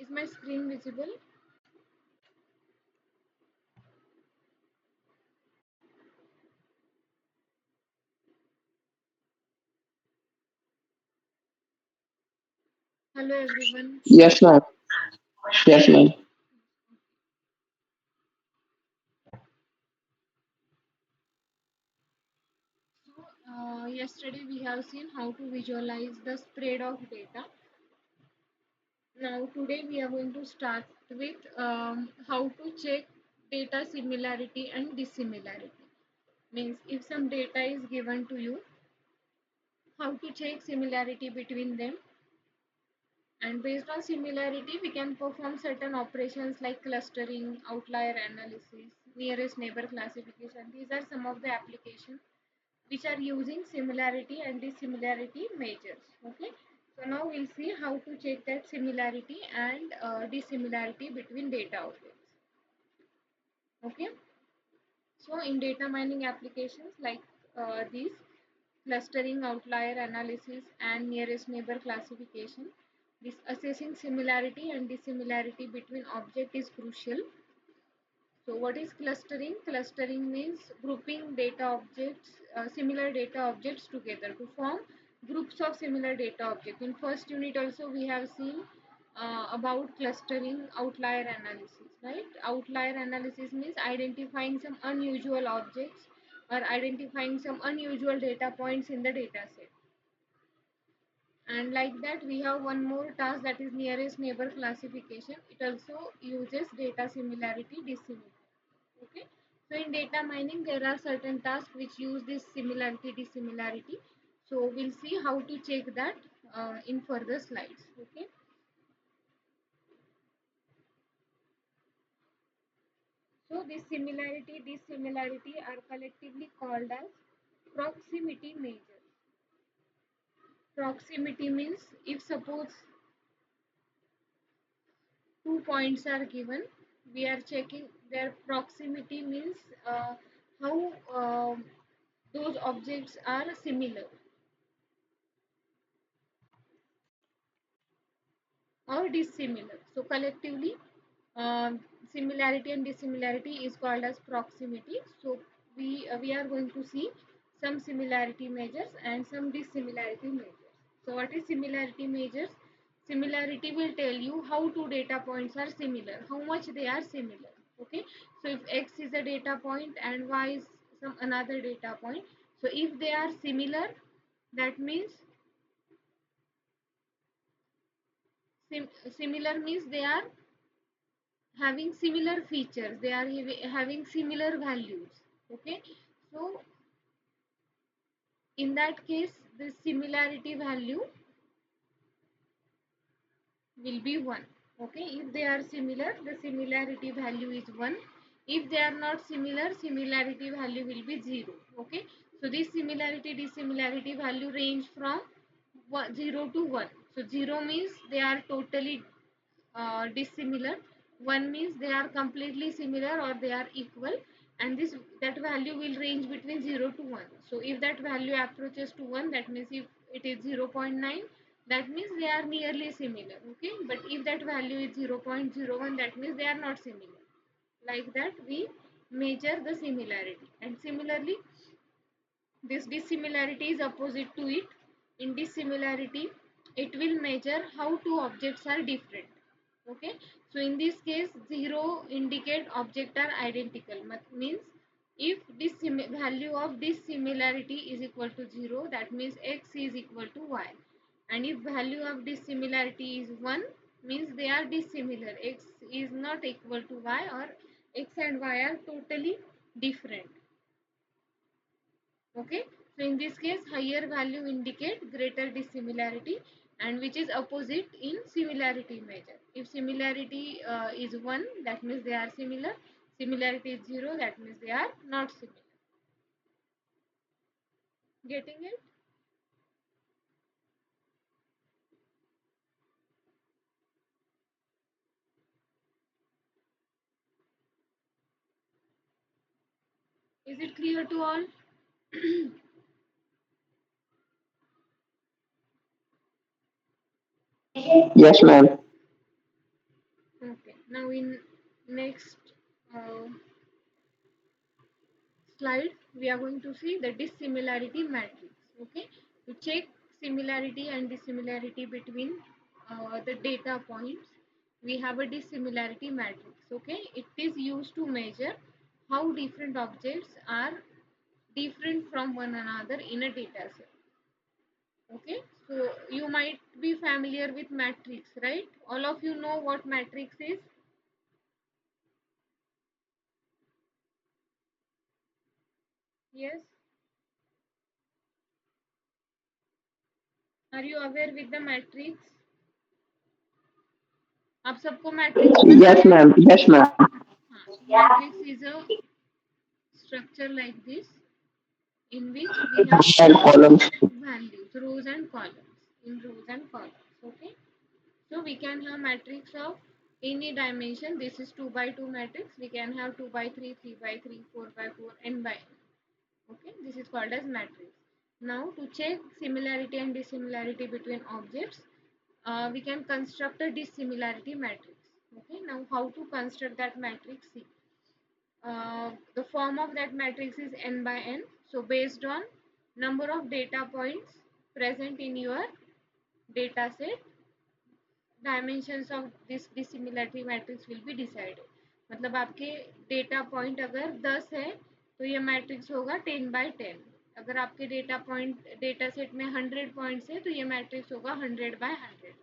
Is my screen visible? Hello everyone. Yes, ma'am. Yes, ma'am. Yesterday we have seen how to visualize the spread of data. Now today we are going to start with how to check data similarity and dissimilarity. Means if some data is given to you, how to check similarity between them, and based on similarity we can perform certain operations like clustering, outlier analysis, nearest neighbor classification. These are some of the applications which are using similarity and dissimilarity measures. Okay, so now we'll see how to check that similarity and dissimilarity between data objects. Okay, so in data mining applications like these, clustering, outlier analysis, and nearest neighbor classification, this assessing similarity and dissimilarity between object is crucial. So what is clustering? Clustering means grouping data objects, similar data objects together to form groups of similar data objects. In first unit also we have seen about clustering, outlier analysis, right? Outlier analysis means identifying some unusual objects or identifying some unusual data points in the data set. And like that we have one more task, that is nearest neighbor classification. It also uses data similarity, dissimilarity. Okay, so in data mining there are certain tasks which use this similarity, dissimilarity. So we'll see how to check that in further slides. Okay, so this similarity, dissimilarity are collectively called as proximity measures. Proximity means if suppose two points are given, we are checking their proximity, means how those objects are similar or dissimilar. So collectively, similarity and dissimilarity is called as proximity. So we are going to see some similarity measures and some dissimilarity measures. So what is similarity measures? Similarity will tell you how two data points are similar, how much they are similar. Okay, so if x is a data point and y is some another data point, so if they are similar, that means similar means they are having similar features, they are having similar values. Okay, so in that case the similarity value will be 1. Okay, if they are similar the similarity value is 1. If they are not similar, similarity value will be 0. Okay, so this similarity, dissimilarity value range from 0 to 1. So 0 means they are totally dissimilar. 1 means they are completely similar or they are equal, and this that value will range between 0 to 1. So if that value approaches to 1, that means if it is 0.9, that means they are nearly similar. Okay, but if that value is 0.01, that means they are not similar. Like that we measure the similarity. And similarly, this dissimilarity is opposite to it. In dissimilarity, it will measure how two objects are different. Okay, so in this case 0 indicate object are identical, means if this value of dissimilarity is equal to 0, that means x is equal to y. And if value of dissimilarity is 1, means they are dissimilar, x is not equal to y, or x and y are totally different. Okay, so in this case higher value indicate greater dissimilarity, and which is opposite in similarity measure. If similarity is 1, that means they are similar. Similarity is 0, that means they are not similar. Getting it? Is it clear to all? Yes, ma'am. Now in next uh, slide, we are going to see the dissimilarity matrix. Okay, to check similarity and dissimilarity between the data points, we have a dissimilarity matrix. Okay, it is used to measure how different objects are different from one another in a data set. Okay, so you might be familiar with matrix, right? All of you know what matrix is. Yes, are you aware with the matrix? आप सबको matrix पता Yes, है? ma'am. Yes, ma'am. हाँ, so matrix is a structure like this in which we have And columns. values, rows and columns, in rows and columns. Okay, so we can have matrix of any dimension. This is 2 by 2 matrix. We can have 2 by 3, 3 by 3, 4 by 4, n by n. Okay, this is called as matrix. Now to check similarity and dissimilarity between objects, we can construct a dissimilarity matrix. Okay, now how to construct that matrix? See, the form of that matrix is n by n. So based on number of data points present in your data set, dimensions of this dissimilarity matrix will be decided. मतलब आपके data point अगर 10 है तो ये matrix होगा 10 bye 10. अगर आपके data point data set में 100 पॉइंट्स है तो ये मैट्रिक्स होगा 100 by 100.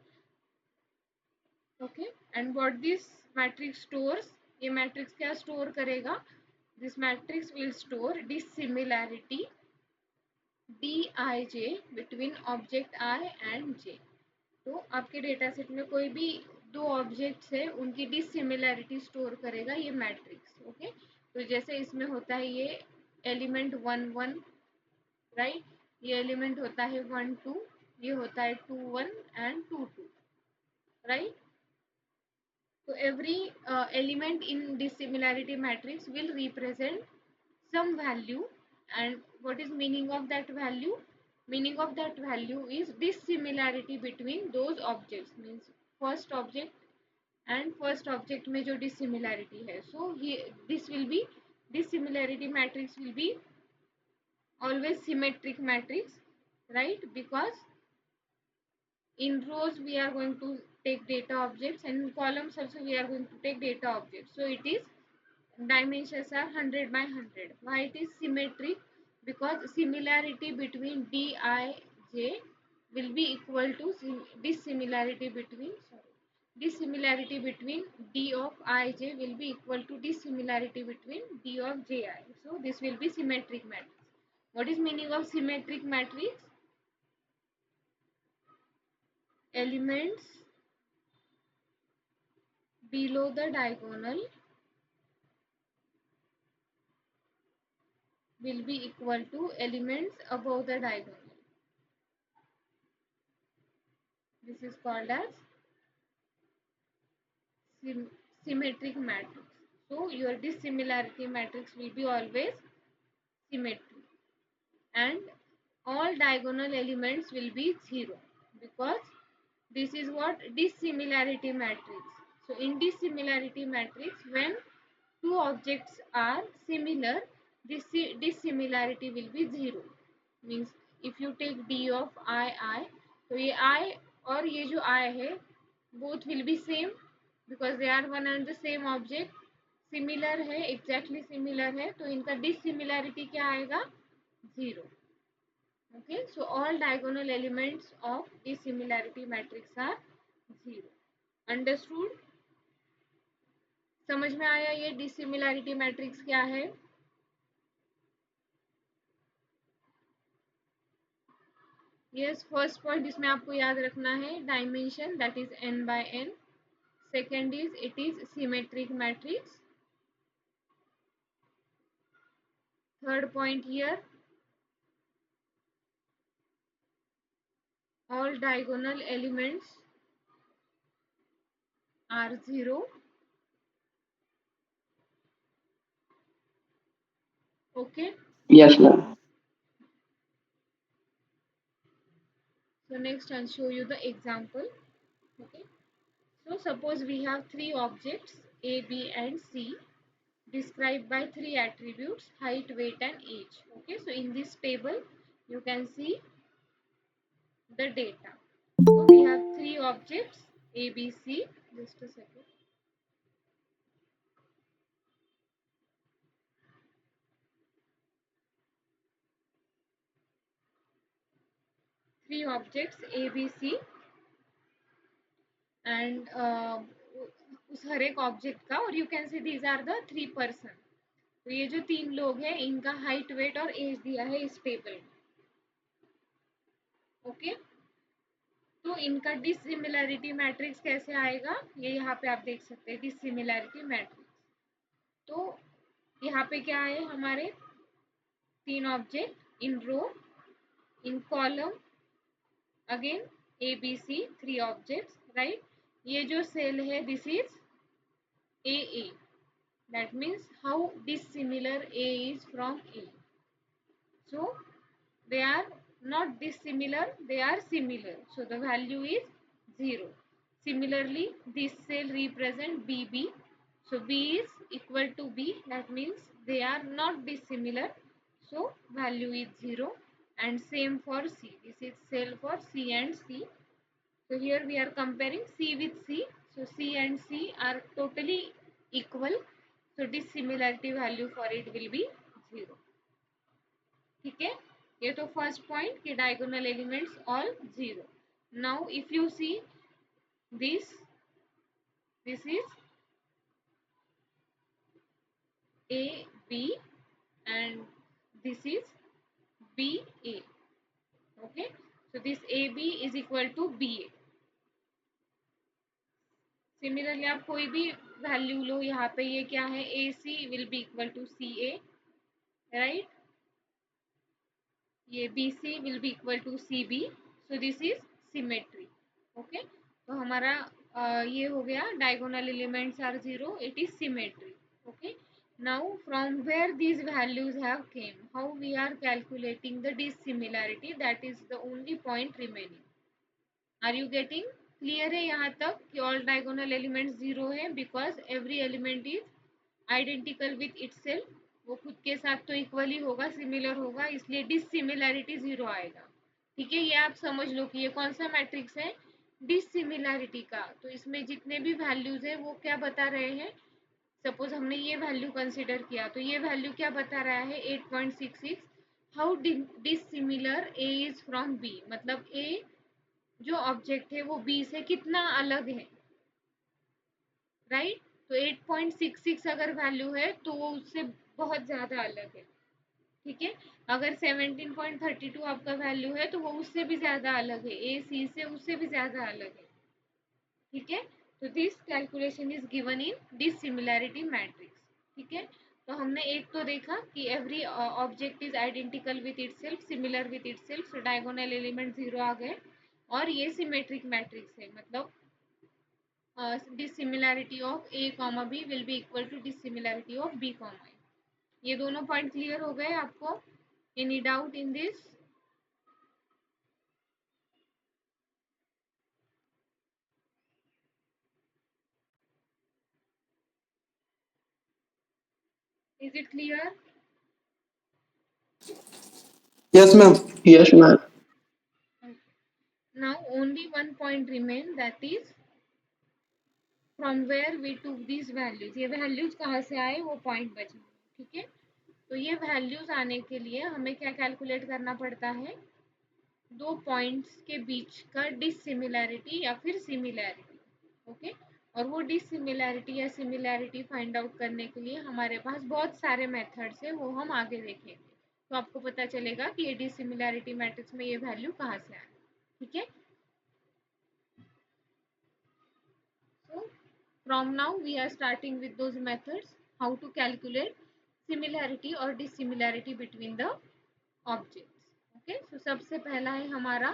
Okay, and what this matrix stores, ये मैट्रिक्स क्या स्टोर करेगा? This matrix will store dissimilarity dij between object i and j. तो आपके डेटा सेट में कोई भी दो ऑब्जेक्ट्स है उनकी डिसिमिलैरिटी स्टोर करेगा ये मैट्रिक्स. ओके, तो जैसे इसमें होता है ये एलिमेंट 1 1, राइट, ये एलिमेंट होता है 1 2, ये होता है 2 1 and 2 2, right. So every element in dissimilarity matrix will represent some value, and what is meaning of that value? Meaning of that value is dissimilarity between those objects, means first object and first object में जो dissimilarity है. So this will be, dissimilarity matrix will be always symmetric matrix, right? Because in rows we are going to take data objects, and in columns also we are going to take data objects. So it is, dimensions are 100 by 100. Why it is symmetric? Because similarity between dij will be equal to dissimilarity between, dissimilarity between d of ij will be equal to dissimilarity between d of ji. So this will be symmetric matrix. What is meaning of symmetric matrix? Elements below the diagonal will be equal to elements above the diagonal. This is called as symmetric matrix. So your dissimilarity matrix will be always symmetric, and all diagonal elements will be 0, because this is what dissimilarity matrix. So in dissimilarity matrix, when two objects are similar, this dissimilarity will be 0. Means if you take d of I, तो ये I और ये जो I है both will be same, because they are one and the same object. Similar है, exactly similar है, तो इनका डिसिमिलैरिटी क्या आएगा? 0. Okay, so all diagonal elements of dissimilarity matrix are 0. Understood? समझ में आया ये dissimilarity matrix क्या है? Yes, first point इसमें आपको याद रखना है dimension, that is n by n. Second is it is symmetric matrix. Third point here, all diagonal elements are 0. Okay, Yes, ma'am. so next I'll show you the example. Okay, So suppose we have three objects A, B and C described by three attributes height, weight and age. Okay, so in this table you can see the data. So we have three objects A, B, C. Just a second. Three objects A, B, C and उस हर एक object का और you can see these are the three person. तो ये जो तीन लोग हैं इनका हाइट, वेट और एज दिया है इस टेबल में. ओके, तो इनका डिसिमिलैरिटी मैट्रिक्स कैसे आएगा ये यहाँ पे आप देख सकते हैं. डिसिमिलैरिटी मैट्रिक्स, तो यहाँ पे क्या है हमारे तीन object in row, in column, again A B C three objects, right. ये जो सेल है this is A. That means how dissimilar A is from A. So they are not dissimilar, they are similar. So the value is 0. Similarly, this cell represent BB. So B is equal to B. That means they are not dissimilar. So value is 0. And same for C. This is cell for C and C. So here we are comparing C with C. So C and C are totally equal. So dissimilarity value for it will be 0. ठीक है, ये तो first point कि diagonal elements all 0. Now if you see this, this is A B and this is B A. Okay, so this AB is equal to BA. Similarly आप कोई भी value लो, यहाँ पे ये क्या है AC will be equal to CA, right. ये BC will be equal to CB. So this is symmetry. Okay, तो हमारा ये हो गया diagonal elements are 0, it is symmetry. Okay, now from where these values have came, how we are calculating the dissimilarity, that is the only point remaining. Are you getting clear है यहाँ तक कि all diagonal elements 0 है because every element is identical with itself. वो खुद के साथ तो इक्वली होगा, सिमिलर होगा, इसलिए डिसिमिलैरिटी 0 आएगा. ठीक है, ये आप समझ लो कि ये कौन सा मैट्रिक्स है डिसिमिलैरिटी का. तो इसमें जितने भी वैल्यूज है वो क्या बता रहे हैं. सपोज हमने ये वैल्यू कंसिडर किया तो ये वैल्यू क्या बता रहा है 8.66. How dissimilar A is from B, मतलब ए जो ऑब्जेक्ट है वो बी से कितना अलग है, राइट. तो 8.66 अगर वैल्यू है तो वो उससे बहुत ज्यादा अलग है. ठीक है, अगर 17.32 आपका वैल्यू है तो वो उससे भी ज्यादा अलग है, ए सी से उससे भी ज्यादा अलग है. ठीक है, तो this calculation is given in dissimilarity matrix. ठीक है, तो हमने एक तो देखा कि every object is identical with itself, similar with itself, so diagonal element 0 आ गए. और ये सिमेट्रिक मैट्रिक्स है, मतलब dissimilarity of A comma B will be equal to dissimilarity of B comma A. ये दोनों पॉइंट क्लियर हो गए आपको. Any doubt in this? Is it clear? Yes, ma'am. Yes, ma'am. Now only one point remain, that is from where we took these values. ये values कहाँ से आए वो पॉइंट बचे. ठीक है, तो ये वैल्यूज आने के लिए हमें क्या कैलकुलेट करना पड़ता है, दो पॉइंट्स के बीच का डिसिमिलैरिटी या फिर सिमिलैरिटी. ओके, और वो डिसिमिलैरिटी या सिमिलैरिटी फाइंड आउट करने के लिए हमारे पास बहुत सारे मेथड्स है, वो हम आगे देखेंगे. तो आपको पता चलेगा कि ये डिसिमिलैरिटी मैट्रिक्स में ये वैल्यू कहाँ से आए. ठीक है, so from now we are starting with those methods how to calculate similarity or dissimilarity between the objects. Okay, so सबसे पहला है हमारा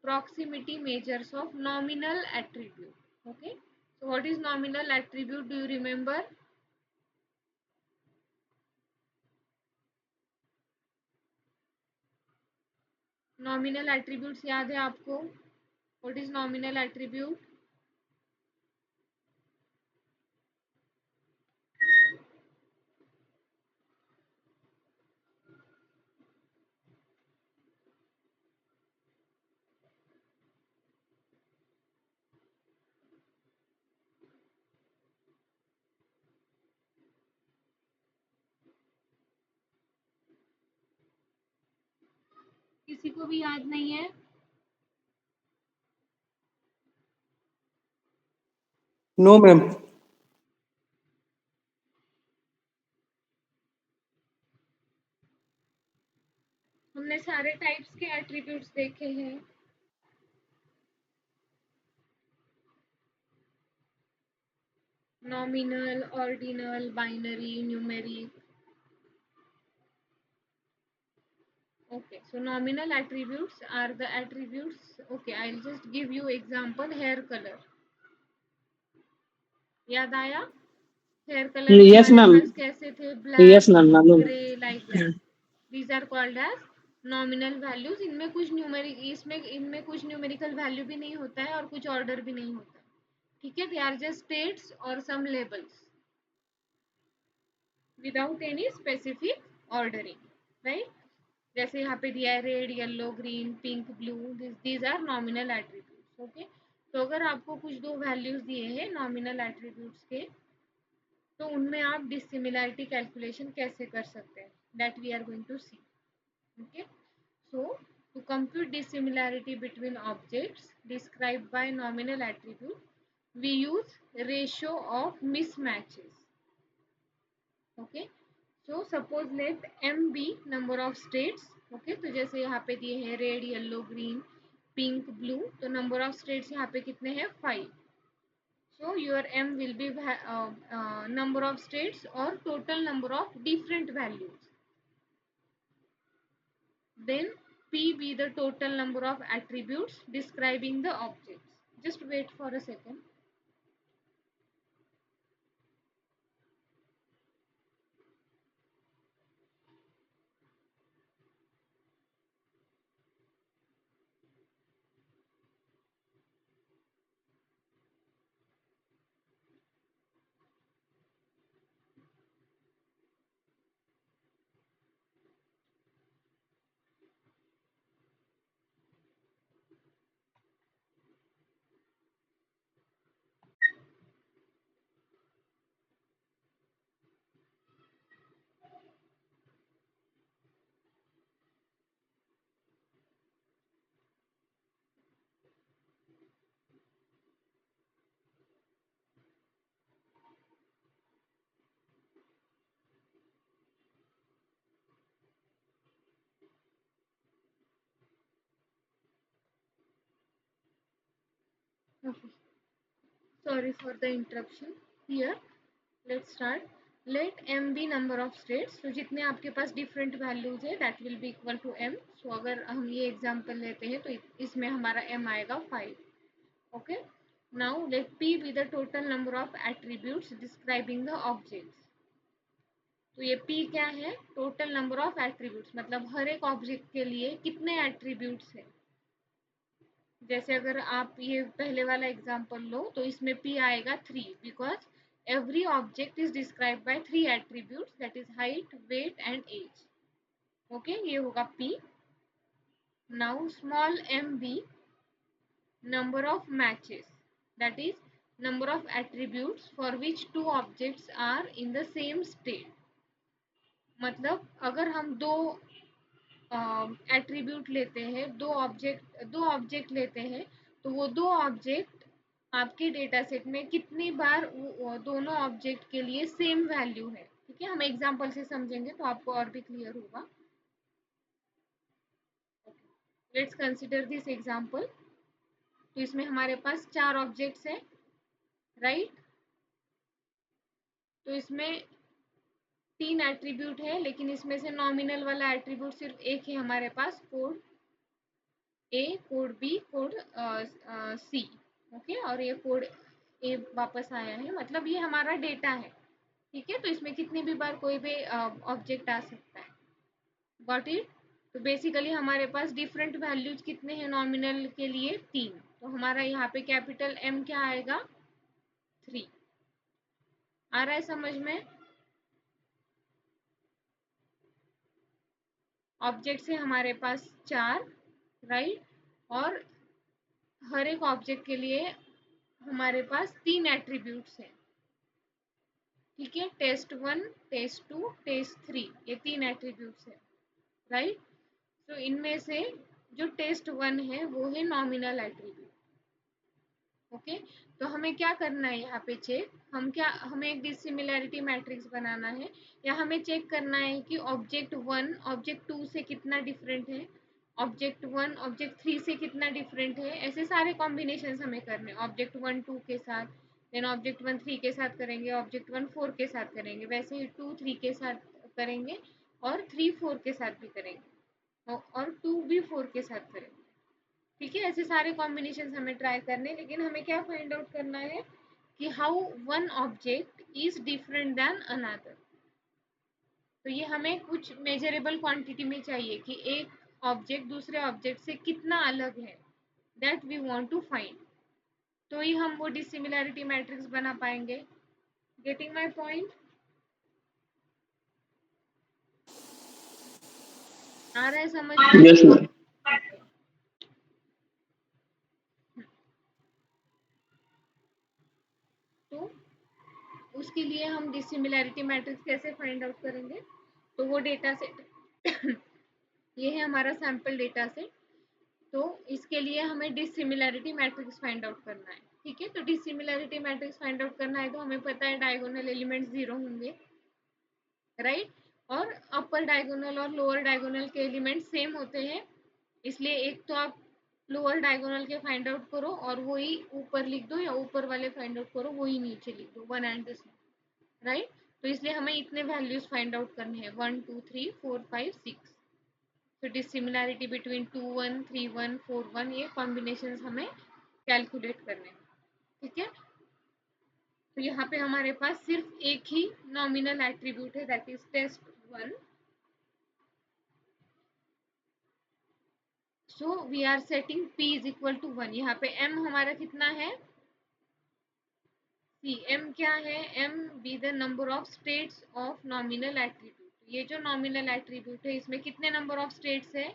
proximity measures of nominal attribute. Okay, so what is nominal attribute, do you remember? Nominal attributes याद है आपको? What is nominal attribute? किसी को भी याद नहीं है? No ma'am. हमने सारे टाइप्स के एट्रीब्यूट्स देखे हैं। Nominal, ordinal, binary, numeric. Okay, so nominal attributes are the attributes. Okay, I'll just give you example. Hair color, याद आया? हेयर कलर यस हमारे मैम। पास कैसे थे? यस ब्लैक, मैम मालूम। Grey, like that. These are called as nominal values. इनमें कुछ numeric इनमें कुछ न्यूमेरिकल वैल्यू भी नहीं होता है और कुछ ऑर्डर भी नहीं होता है. ठीक है, दे आर जस्ट स्टेट्स और some labels without any specific ordering, right? जैसे यहाँ पे दिया है red, yellow, green, pink, blue. These are nominal attributes. Okay, तो अगर आपको कुछ दो वैल्यूज दिए हैं नॉमिनल एट्रीब्यूट्स के, तो उनमें आप डिसिमिलैरिटी कैलकुलेशन कैसे कर सकते हैं, that we are going to see. Okay, so to compute dissimilarity between objects described by nominal attribute, we use ratio of mismatches. Okay, so suppose let m be number of states. Okay, तो जैसे यहाँ पे दिए हैं red, yellow, green, pink, blue, तो number of states यहाँ पे कितने हैं? 5. so your m will be number of states or total number of different values. Then p be the total number of attributes describing the objects. Just wait for a second. Okay. Sorry for the interruption. Here, let's start. Let m be number of states. तो जितने आपके पास different values है, that will be equal to m. So अगर हम ये example लेते हैं तो इसमें हमारा m आएगा 5. Okay. Now let p be the total number of attributes describing the objects. तो ये p क्या है? टोटल नंबर ऑफ एट्रीब्यूट्स, मतलब हर एक ऑब्जेक्ट के लिए कितने एट्रीब्यूट्स है. जैसे अगर आप ये पहले वाला एग्जांपल लो तो इसमें p आएगा 3, because every object is described by 3 attributes, that is height, weight and age. Okay, ये होगा p. now small m be number of matches, that is number of attributes for which two objects are in the same state. मतलब अगर हम दो attribute लेते हैं, दो object लेते हैं, तो वो दो ऑब्जेक्ट आपके डेटा सेट में कितनी बार दोनों ऑब्जेक्ट के लिए सेम वैल्यू है. ठीक है, हम एग्जांपल से समझेंगे तो आपको और भी क्लियर होगा. Let's consider this example. तो इसमें हमारे पास 4 ऑब्जेक्ट्स हैं, राइट? तो इसमें 3 एट्रीब्यूट है, लेकिन इसमें से नॉमिनल वाला एट्रीब्यूट सिर्फ एक है हमारे पास, कोड ए, कोड बी, कोड सी. ओके, और ये कोड ए वापस आया है, मतलब ये हमारा डेटा है. ठीक है, तो इसमें कितनी भी बार कोई भी ऑब्जेक्ट आ सकता है. Got it? तो बेसिकली हमारे पास डिफरेंट वैल्यूज कितने हैं नॉमिनल के लिए? 3. तो हमारा यहाँ पे कैपिटल एम क्या आएगा? 3. आ रहा है समझ में? ऑब्जेक्ट है हमारे पास 4, राइट? और हर एक ऑब्जेक्ट के लिए हमारे पास 3 एट्रीब्यूट्स हैं. ठीक है, टेस्ट 1, टेस्ट 2, टेस्ट 3, ये 3 एट्रीब्यूट्स है, राइट? तो इनमें से जो टेस्ट 1 है वो है नॉमिनल एट्रीब्यूट। ओके, तो हमें क्या करना है यहाँ पे चेक, हमें एक डिसिमिलैरिटी मैट्रिक्स बनाना है, या हमें चेक करना है कि ऑब्जेक्ट 1 ऑब्जेक्ट 2 से कितना डिफरेंट है, ऑब्जेक्ट 1 ऑब्जेक्ट 3 से कितना डिफरेंट है। ऐसे सारे कॉम्बिनेशन हमें करने, ऑब्जेक्ट 1 2 के साथ, देन ऑब्जेक्ट 1 3 के साथ करेंगे, ऑब्जेक्ट 1 4 के साथ करेंगे, वैसे ही 2 3 के साथ करेंगे, और 3 4 के साथ भी करेंगे, और 2 भी 4 के साथ करेंगे। ठीक है, ऐसे सारे कॉम्बिनेशन हमें ट्राई करने, लेकिन हमें क्या फाइंड आउट करना है कि how one object is different then another. तो ये हमें कुछ मेजरेबल क्वांटिटी में चाहिए कि एक ऑब्जेक्ट दूसरे ऑब्जेक्ट से कितना अलग है, that we want to find. तो ही हम वो डिसिमिलैरिटी मैट्रिक्स बना पाएंगे। Getting my point? आ रहा है समझ में? Yes, ma'am. तो उसके लिए हम डिसिमिलैरिटी मैट्रिक्स कैसे फाइंड आउट करेंगे? तो वो डेटा सेट ये है हमारा सैंपल डेटा सेट। तो इसके लिए हमें डिसिमिलैरिटी मैट्रिक्स फाइंड आउट करना है। ठीक है, तो डिसिमिलैरिटी मैट्रिक्स फाइंड आउट करना है तो हमें पता है डायगोनल एलिमेंट्स 0 होंगे, राइट, और अपर डायगोनल और लोअर डायगोनल के एलिमेंट्स सेम होते हैं, इसलिए एक तो आप लोअर डायगोनल के फाइंड आउट करो और वही ऊपर लिख दो, या ऊपर वाले फाइंड आउट करो वही नीचे लिख दो, 1 एंड दिस, राइट। तो इसलिए हमें इतने वैल्यूज फाइंड आउट करने हैं, 1 2 3 4 5 6। तो डिसिमिलैरिटी बिटवीन 2 1 3 1 4 1 ये कॉम्बिनेशंस हमें कैलकुलेट करने हैं। ठीक है, तो यहाँ पे हमारे पास सिर्फ एक ही नॉमिनल एट्रीब्यूट है, that is test 1। So we are setting p is equal to 1। यहाँ पे m हमारा कितना है, सी m क्या है, m be the number of states of nominal attribute. ये जो नॉमिनल एट्रीब्यूट है इसमें कितने नंबर ऑफ स्टेट्स है,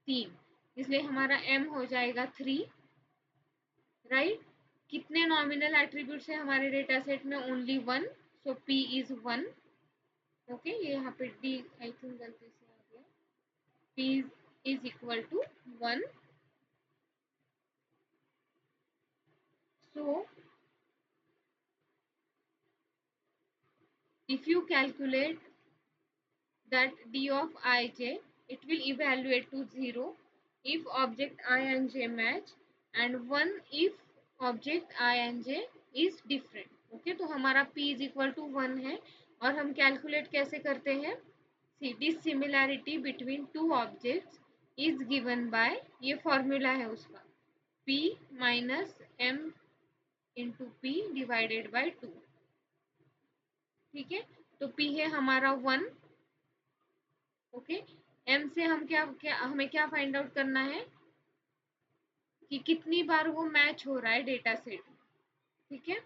3, इसलिए हमारा m हो जाएगा 3, राइट। कितने नॉमिनल एट्रीब्यूट्स है हमारे डेटा सेट में, only 1, so p is 1। Okay, ये यहाँ पे d आई थिंक गलती से आ गया, p is equal to 1। So if you calculate that d of ij, it will evaluate to 0 if object I and j match, and 1 if object I and j is different. Okay, तो हमारा p is equal to 1 है, और हम calculate कैसे करते हैं, see dissimilarity between two objects is given by, ये formula है उसका, p minus m into p divided by 2। ठीक है, तो p है हमारा 1। ओके, m से हम हमें क्या फाइंड आउट करना है कि कितनी बार वो मैच हो रहा है डेटा सेट। ठीक है,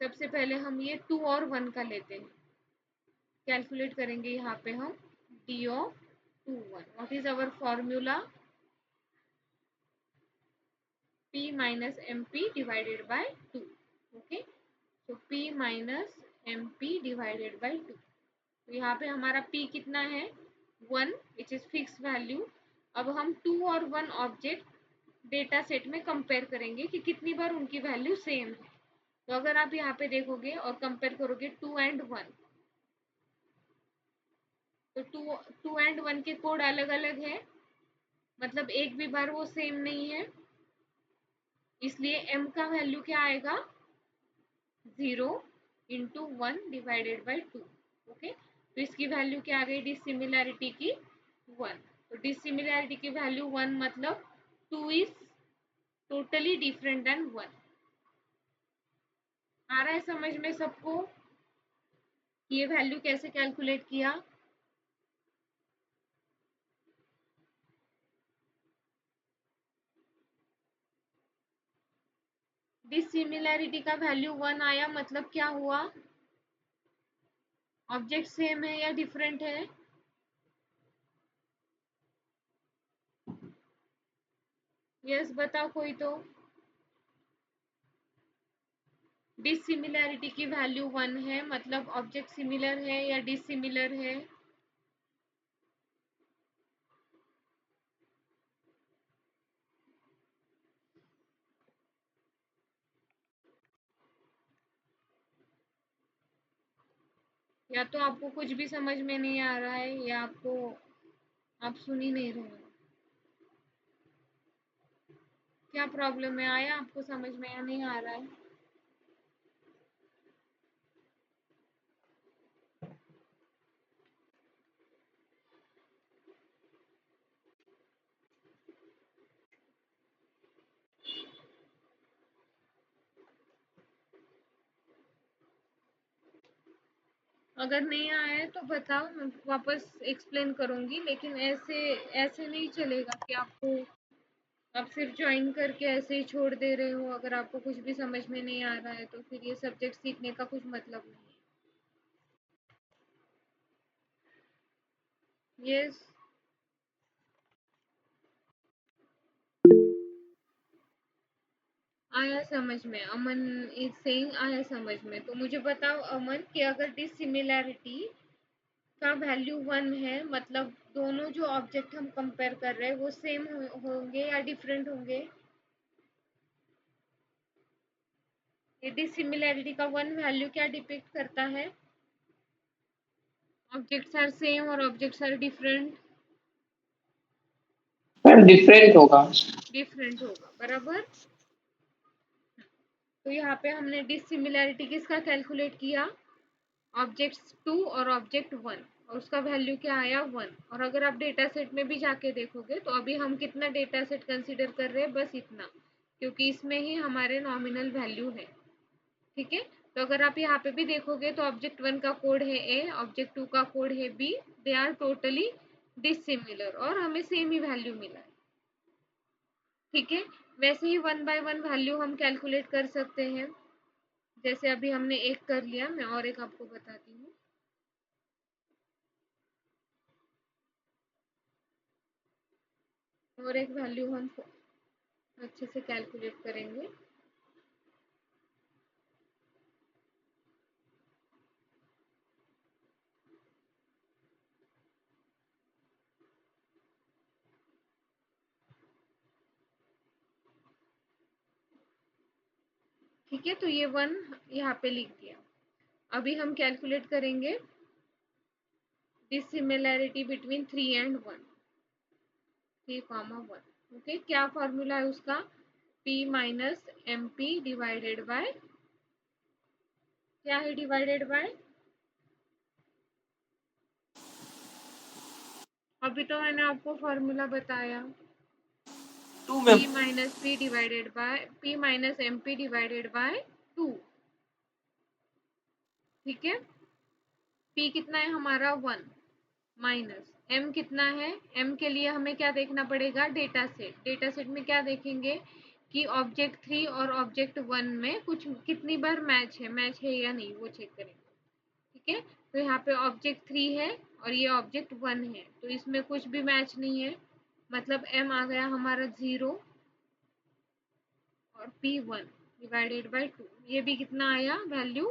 सबसे पहले हम ये 2 और 1 का लेते हैं, कैलकुलेट करेंगे यहाँ पे हम d of 2 1। What is our formula, p minus mp divided by 2। Okay, तो p minus mp divided by 2। तो यहाँ पे हमारा p कितना है, 1, विच इज फिक्स वैल्यू। अब हम 2 और 1 ऑब्जेक्ट डेटा सेट में कंपेयर करेंगे कि कितनी बार उनकी वैल्यू सेम है। तो अगर आप यहाँ पे देखोगे और कंपेयर करोगे 2 एंड 1, तो 2 एंड 1 के कोड अलग अलग है, मतलब एक भी बार वो सेम नहीं है, इसलिए m का वैल्यू क्या आएगा, 0 इंटू 1 डिवाइडेड बाई 2। ओके, तो इसकी वैल्यू क्या आ गई डिसिमिलैरिटी की, 1। तो डिसिमिलैरिटी की वैल्यू 1 मतलब 2 इज टोटली डिफरेंट देन 1। आ रहा है समझ में सबको ये वैल्यू कैसे कैलकुलेट किया? डिसिमिलैरिटी का वैल्यू 1 आया मतलब क्या हुआ, ऑब्जेक्ट सेम है या डिफरेंट है? यस बताओ कोई तो। डिसिमिलैरिटी की वैल्यू 1 है मतलब ऑब्जेक्ट सिमिलर है या डिसिमिलर है? या तो आपको कुछ भी समझ में नहीं आ रहा है या आप सुन ही नहीं रहे हो। क्या प्रॉब्लम है, आया आपको समझ में या नहीं आ रहा है? अगर नहीं आया है तो बताओ, मैं वापस एक्सप्लेन करूंगी, लेकिन ऐसे ऐसे नहीं चलेगा कि आप सिर्फ ज्वाइन करके ऐसे ही छोड़ दे रहे हो। अगर आपको कुछ भी समझ में नहीं आ रहा है तो फिर ये सब्जेक्ट सीखने का कुछ मतलब नहीं है। यस, आया समझ में। अमन इज सेइंग आया समझ में। तो मुझे बताओ अमन कि अगर डिसिमिलैरिटी का वैल्यू 1 है, मतलब दोनों जो ऑब्जेक्ट हम कंपेयर कर रहे हैं वो सेम होंगे या डिफरेंट होंगे? ये डिसिमिलैरिटी का 1 वैल्यू क्या डिपिक्ट करता है? ऑब्जेक्ट्स आर सेम और objects are different? Ma'am different होगा। डिफरेंट होगा, बराबर। तो यहाँ पे हमने डिसिमिलैरिटी किसका कैलकुलेट किया? ऑब्जेक्ट्स 2 और ऑब्जेक्ट 1, और उसका वैल्यू क्या आया 1। और अगर आप डेटा सेट में भी जाके देखोगे तो अभी हम कितना डेटा सेट कंसिडर कर रहे हैं, बस इतना, क्योंकि इसमें ही हमारे नॉमिनल वैल्यू है। ठीक है, तो अगर आप यहाँ पे भी देखोगे तो ऑब्जेक्ट 1 का कोड है ए, ऑब्जेक्ट 2 का कोड है B, they are totally dissimilar और हमें सेम ही वैल्यू मिला है। ठीक है, वैसे ही 1 बाय 1 वैल्यू हम कैलकुलेट कर सकते हैं। जैसे अभी हमने एक कर लिया, मैं और एक आपको बताती हूँ। और एक वैल्यू हम अच्छे से कैलकुलेट करेंगे। ठीक है, तो ये 1 यहाँ पे लिख दिया। अभी हम कैलकुलेट करेंगे डिसिमिलैरिटी बिटवीन 3 एंड 1, 3, 1। ओके, क्या फॉर्मूला है उसका? p minus M P divided by, क्या है डिवाइडेड बाय? अभी तो मैंने आपको फॉर्मूला बताया। 2 p ma'am. Minus P divided by p minus M P divided by 2। ठीक है, p कितना है हमारा 1, माइनस m कितना है? m के लिए हमें क्या देखना पड़ेगा? Data set. डेटा सेट में क्या देखेंगे कि ऑब्जेक्ट 3 और ऑब्जेक्ट 1 में कुछ कितनी बार मैच है या नहीं, वो चेक करेंगे। ठीक है, तो यहाँ पे ऑब्जेक्ट 3 है और ये ऑब्जेक्ट 1 है, तो इसमें कुछ भी मैच नहीं है, मतलब m आ गया हमारा 0 और p 1 डिवाइडेड बाय 2। ये भी कितना आया value?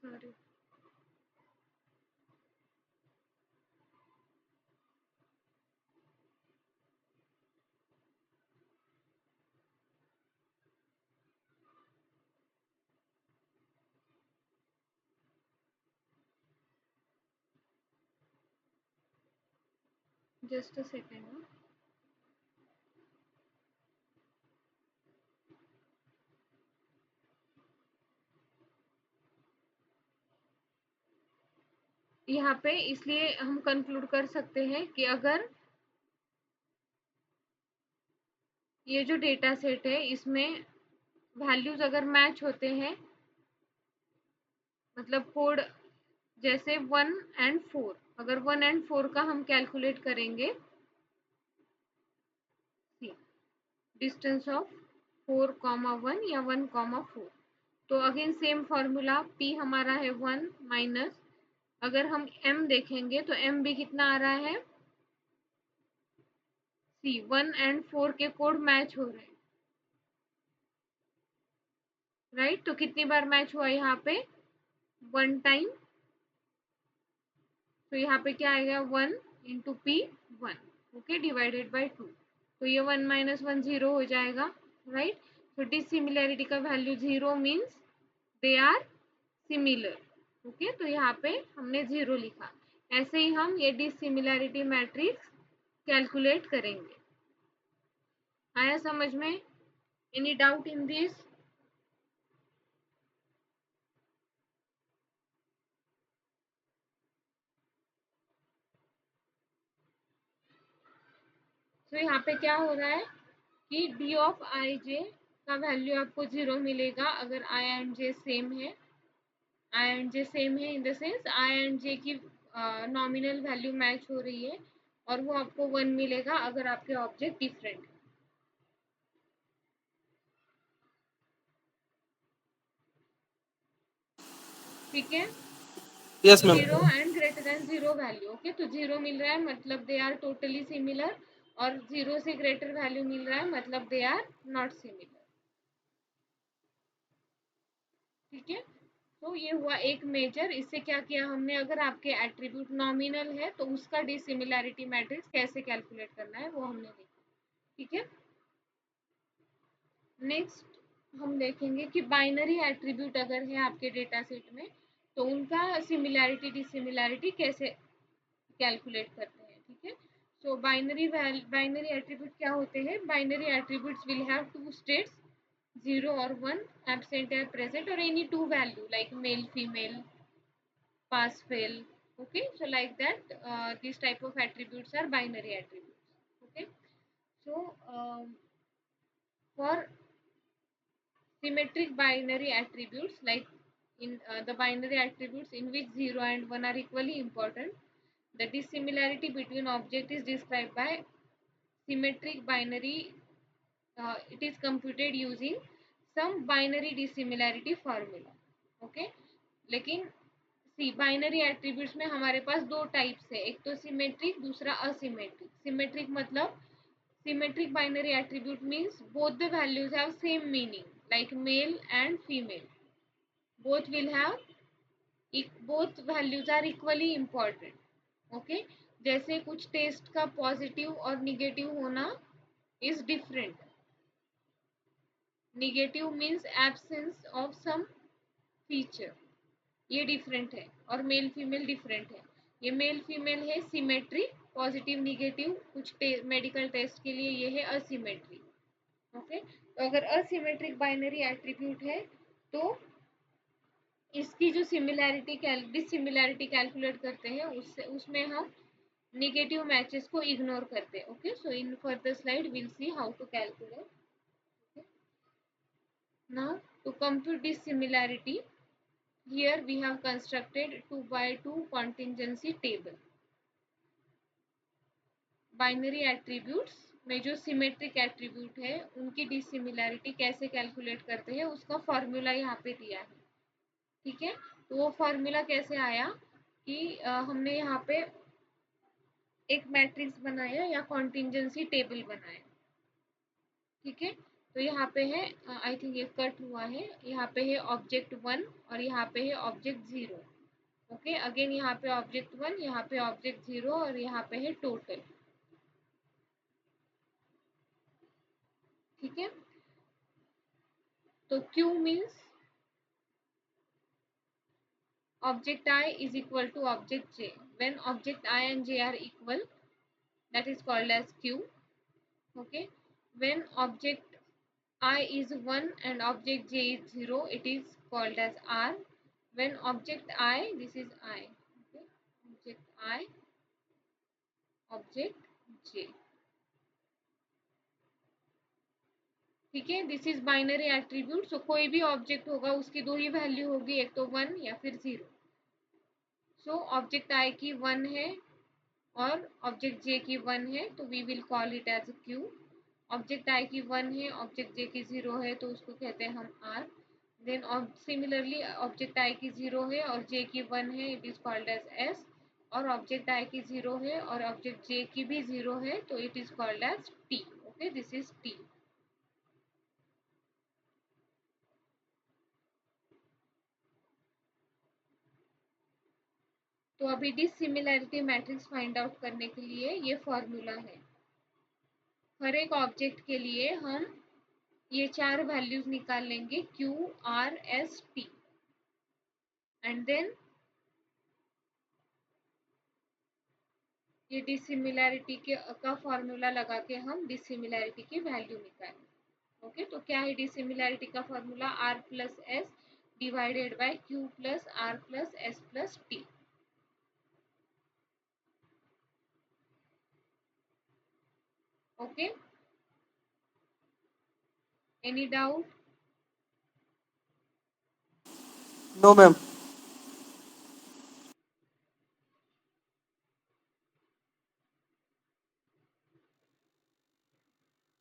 Sorry, just a second. यहाँ पे इसलिए हम कंक्लूड कर सकते हैं कि अगर ये जो डेटा सेट है इसमें वैल्यूज अगर मैच होते हैं, मतलब कोड जैसे 1 एंड 4, अगर 1 एंड 4 का हम कैलकुलेट करेंगे, डिस्टेंस ऑफ 4, 1 या 1, 4, तो अगेन सेम फॉर्मूला, p हमारा है 1 माइनस, अगर हम m देखेंगे तो m भी कितना आ रहा है? c, 1 एंड 4 के कोड मैच हो रहे हैं, राइट? तो कितनी बार मैच हुआ यहाँ पे? 1 टाइम। तो यहाँ पे क्या आएगा? 1 into P 1, okay, divided by 2। तो ये 1 माइनस 1 0 हो जाएगा, राइट? तो डिसिमिलैरिटी का value 0 means they are similar. Okay, तो यहाँ पे हमने 0 लिखा। ऐसे ही हम ये डिसिमिलैरिटी मैट्रिक्स कैलकुलेट करेंगे। आया समझ में? Any doubt in this? तो यहाँ पे क्या हो रहा है कि डी ऑफ आई जे का वैल्यू आपको 0 मिलेगा अगर आई एंड जे सेम है। आई एंड जे सेम है in the sense I and J की नॉमिनल वैल्यू मैच हो रही है, और वो आपको 1 मिलेगा अगर आपके ऑब्जेक्ट डिफरेंट है। ठीक है, Yes, ma'am. 0 and greater than 0 value. Okay, तो 0 मिल रहा है मतलब दे आर टोटली सिमिलर, और 0 से ग्रेटर वैल्यू मिल रहा है मतलब दे आर नॉट सिमिलर। ठीक है, तो ये हुआ एक मेजर। इससे क्या किया हमने, अगर आपके एट्रीब्यूट नॉमिनल है तो उसका डिसिमिलैरिटी मैट्रिक्स कैसे कैलकुलेट करना है वो हमने देखा। ठीक है, नेक्स्ट हम देखेंगे कि बाइनरी एट्रीब्यूट अगर है आपके डेटा सेट में तो उनका सिमिलैरिटी डिसिमिलैरिटी कैसे कैलकुलेट करते हैं। ठीक है, सो बाइनरी एट्रीब्यूट क्या होते हैं? Binary attributes will have two states, 0 or 1, absent or present, or any two value like male, female, pass, fail. Okay, so like that, these type of attributes are binary attributes. Okay, so for symmetric binary attributes, like in the binary attributes in which 0 and 1 are equally important, the dissimilarity between object is described by symmetric binary. It is computed using some binary dissimilarity formula. Okay, लेकिन सी binary attributes में हमारे पास दो types है, एक तो symmetric, दूसरा asymmetric. Symmetric मतलब symmetric binary attribute means both the values have same meaning, like male and female, both will have both values are equally important. Okay, जैसे कुछ टेस्ट का पॉजिटिव और निगेटिव होना is different. Negative means absence of some feature, ये different है, और male female different है। ये मेल फीमेल है सिमेट्री, पॉजिटिव निगेटिव कुछ मेडिकल टेस्ट के लिए, ये है असिमेट्री। ओके, तो अगर असिमेट्रिक बाइनरी एट्रीब्यूट है तो इसकी जो सिमिलैरिटी डिसिमिलैरिटी कैलकुलेट करते हैं उससे उसमें हम निगेटिव मैचेस को इग्नोर करते हैं। Okay, so in further slide will see how to calculate. Now to compute this similarity, here we have constructed 2 by 2 contingency table. Binary attributes में जो सिमेट्रिक एट्रीब्यूट है उनकी डिसिमिलैरिटी कैसे कैलकुलेट करते हैं उसका फॉर्मूला यहाँ पे दिया है। ठीक है, तो वो फॉर्मूला कैसे आया कि हमने यहाँ पे एक मैट्रिक्स बनाया या कॉन्टिंजेंसी टेबल बनाया। ठीक है, तो यहाँ पे है, आई थिंक ये कट हुआ है, यहाँ पे है ऑब्जेक्ट 1 और यहाँ पे है ऑब्जेक्ट 0। ओके, अगेन यहाँ पे ऑब्जेक्ट 1, यहाँ पे ऑब्जेक्ट 0 और यहाँ पे है टोटल। ठीक है, तो Q means object I is equal to object J. When object I and J are equal, that is called as Q. Okay, when object I is 1 and object J is 0, it is called as R. When object I, this is I, okay, object I, object J. ठीक है, this is binary attribute. सो कोई भी object होगा उसकी दो ही value होगी, एक तो 1 या फिर 0। सो ऑब्जेक्ट आई की 1 है और ऑब्जेक्ट जे की 1 है, तो we will call it as Q. Object I की 1 है, ऑब्जेक्ट जे की 0 है, तो उसको कहते हैं हम R. Then similarly object I की 0 है और जे की 1 है, it is called as S. और ऑब्जेक्ट आई की 0 है और ऑब्जेक्ट जे की भी 0 है, तो it is called as T. Okay, this is T. तो अभी डिसिमिलैरिटी मैट्रिक्स फाइंड आउट करने के लिए ये फॉर्मूला है। हर एक ऑब्जेक्ट के लिए हम ये 4 वैल्यूज निकाल लेंगे Q, R, S, T and then ये डिसिमिलैरिटी का फॉर्मूला लगा के हम डिसिमिलैरिटी की वैल्यू निकालें। ओके, तो क्या है डिसिमिलैरिटी का formula? R plus S divided by Q plus R plus S plus T। Okay, any doubt? No, ma'am.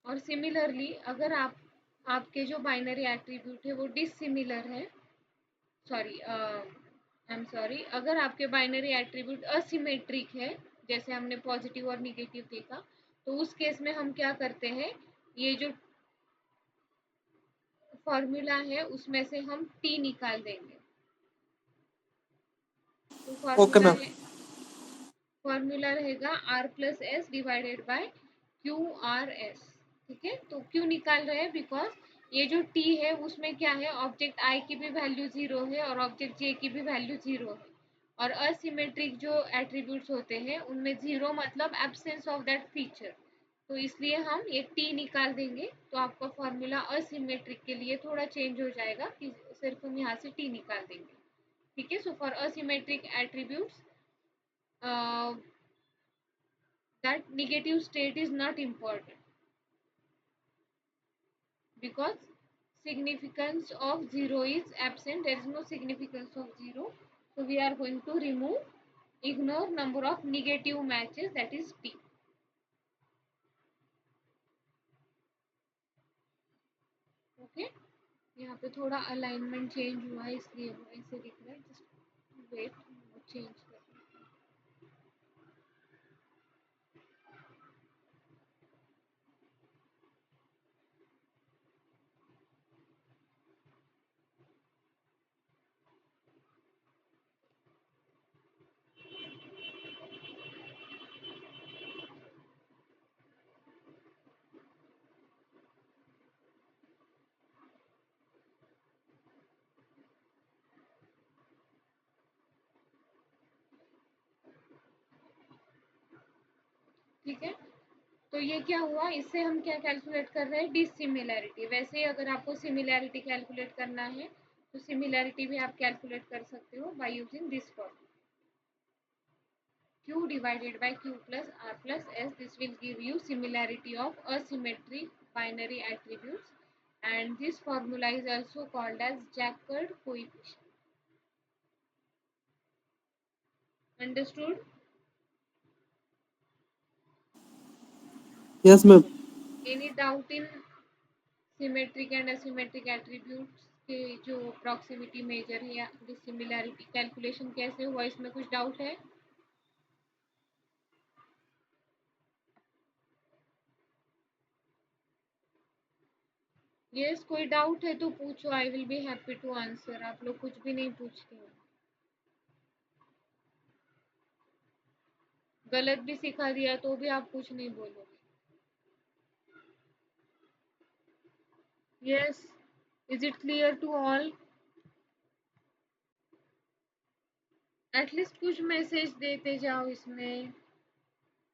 और सिमिलरली अगर आपके जो बाइनरी एट्रीब्यूट है वो डिसिमिलर है, सॉरी आई एम सॉरी, अगर आपके बाइनरी एट्रीब्यूट असिमेट्रिक है, जैसे हमने पॉजिटिव और निगेटिव देखा, तो उस केस में हम क्या करते हैं, ये जो फॉर्मूला है उसमें से हम टी निकाल देंगे। तो Okay, ma'am. फॉर्मूला रहेगा R plus S divided by Q R S. ठीक है, तो क्यों निकाल रहे हैं? बिकॉज ये जो T है उसमें क्या है, ऑब्जेक्ट I की भी वैल्यू 0 है और ऑब्जेक्ट J की भी वैल्यू 0 है, और असिमेट्रिक जो एट्रीब्यूट्स होते हैं उनमें 0 मतलब एब्सेंस ऑफ दैट फीचर, तो इसलिए हम ये T निकाल देंगे। तो आपका फॉर्मूला असिमेट्रिक के लिए थोड़ा चेंज हो जाएगा कि सिर्फ हम यहाँ से T निकाल देंगे। ठीक है, so for asymmetric attributes that negative state is not important because significance of 0 is absent. There is no significance of 0, so we are going to ignore number of negative matches, that is T. Okay, यहाँ पे थोड़ा alignment change हुआ है इसलिए वो ऐसे दिख रहा है, जस्ट वेट, चेंज कर। ठीक है, तो ये क्या हुआ, इससे हम क्या कैलकुलेट कर रहे हैं, डिसिमिलैरिटी। वैसे ही अगर आपको सिमिलैरिटी कैलकुलेट करना है तो सिमिलैरिटी भी आप कैलकुलेट कर सकते हो by using this formula Q divided by Q plus R plus S. This will give you similarity of asymmetric binary attributes, and this formula is also called as Jacob coefficient. Understood? Yes, ma'am. Any doubt in symmetric and asymmetric attributes के जो proximity measure है या similarity calculation कैसे हुआ, इसमें कुछ doubt है? Yes, कोई doubt है तो पूछो, I will be happy to answer. आप लोग कुछ भी नहीं पूछते हो, गलत भी सिखा दिया तो भी आप कुछ नहीं बोलोगे। Yes, is it clear to all? At least कुछ मैसेज देते जाओ इसमें,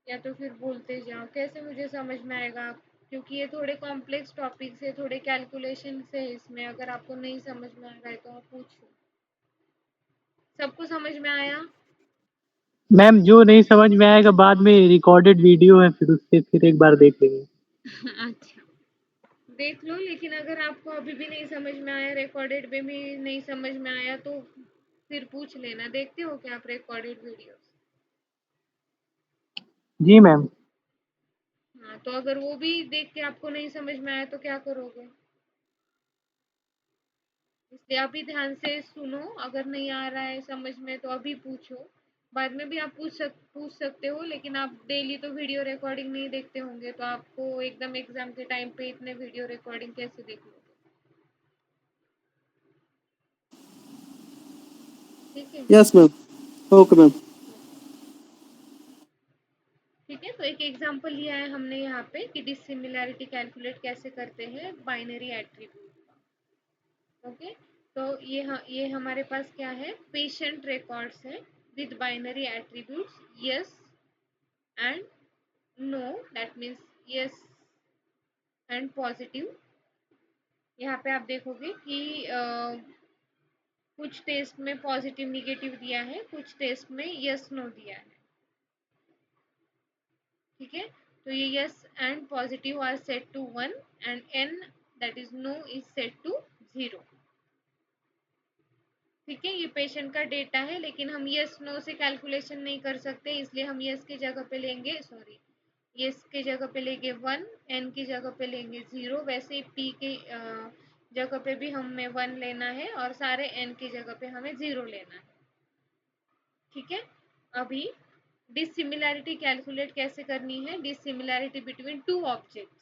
या तो फिर बोलते जाओ, कैसे मुझे समझ में आएगा? क्योंकि ये थोड़े कॉम्प्लेक्स टॉपिक्स है, थोड़े कैलकुलेशन है इसमें, अगर आपको नहीं समझ में आ रहा है तो आप पूछो। सबको समझ में आया? मैम जो नहीं समझ में आएगा बाद में रिकॉर्डेड वीडियो है, फिर उससे फिर एक बार देख लेंगे। अच्छा, देख लो, लेकिन अगर आपको अभी भी नहीं समझ में आया, रिकॉर्डेड में भी नहीं समझ में आया, तो फिर पूछ लेना। देखते हो क्या आप रिकॉर्डेड वीडियो? जी मैम। हाँ, तो अगर वो भी देख के आपको नहीं समझ में आया तो क्या करोगे? इसलिए अभी ध्यान से सुनो, अगर नहीं आ रहा है समझ में तो अभी पूछो, बाद में भी आप पूछ सकते हो, लेकिन आप डेली तो वीडियो रिकॉर्डिंग नहीं देखते होंगे, तो आपको एकदम एग्जाम के टाइम पे इतने वीडियो रिकॉर्डिंग कैसे देख लोगे? ठीक है, Yes, ma'am. Okay, ma'am. ठीक है, तो एक एग्जाम्पल एग्जांपल लिया है हमने यहाँ पे कि डिसिमिलैरिटी कैलकुलेट कैसे करते हैं बाइनरी एट्रीब्यूट का। ओके, तो ये हमारे पास क्या है, पेशेंट रिकॉर्ड्स है with binary attributes yes and no, that means yes and positive. यहाँ पे आप देखोगे कि कुछ टेस्ट में पॉजिटिव निगेटिव दिया है, कुछ टेस्ट में यस नो दिया है। ठीक है, तो ये yes and positive are set to 1 and N that is no is set to 0। ठीक है, ये पेशेंट का डेटा है, लेकिन हम यस नो से कैलकुलेशन नहीं कर सकते, इसलिए हम यस की जगह पे लेंगे, सॉरी, यस की जगह पे लेंगे 1, एन की जगह पे लेंगे 0। वैसे ही पी के जगह पे भी हमें 1 लेना है और सारे एन की जगह पे हमें 0 लेना है। ठीक है, अभी डिसिमिलैरिटी कैलकुलेट कैसे करनी है, डिसिमिलैरिटी बिटवीन टू ऑब्जेक्ट्स।